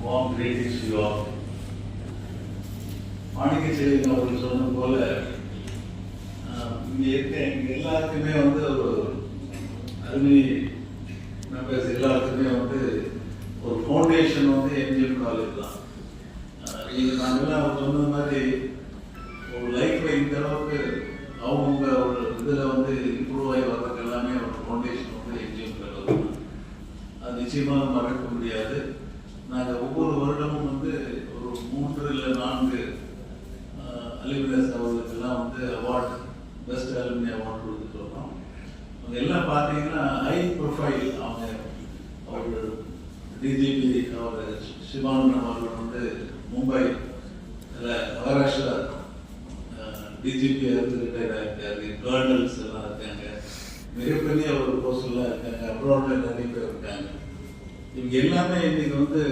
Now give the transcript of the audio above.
warm greetings to you all. மாணிக்க செல்வன் அவர்கள் சொன்னது போல இங்கே இருக்க எங்க எல்லாருக்குமே வந்து ஒரு அருமை மெம்பர்ஸ் எல்லாருக்குமே வந்து ஒரு ஃபவுண்டேஷன் வந்து எம்ஜிஎம் காலேஜ் தான். இது நாங்கள்லாம் அவர் சொன்ன மாதிரி ஒரு லைஃப்பில் இந்த அளவுக்கு அவங்க ஒரு இதில் வந்து இம்ப்ரூவ் ஆகி வர்றதுக்கு எல்லாமே ஒரு ஃபவுண்டேஷன் வந்து எம்ஜிஎம் காலேஜ் தான். அது நிச்சயமாக மறக்க முடியாது. நாங்கள் ஒவ்வொரு வருடமும் வந்து ஒரு 3 இல்லை 4 அலுமினஸ் அவர்களுக்கெல்லாம் வந்து அவார்டு, பெஸ்ட் அலுமினி அவார்டு கொடுத்துட்டு வரோம். அவங்க எல்லாம் பார்த்தீங்கன்னா ஹை ப்ரொஃபைல். அவர் டிஜிபி அவர் சிவானந்தம் அவர்கள் வந்து மும்பை மகாராஷ்டிரா டிஜிபி ரிட்டையர்ட் ஆகிருக்காரு. கர்னல்ஸ் எல்லாம் இருக்காங்க, மிகப்பெரிய ஒரு போஸ்டெல்லாம் இருக்காங்க, அப்ராட்ல நிறைய பேர் இருக்காங்க. இவங்க எல்லாமே இன்னைக்கு வந்து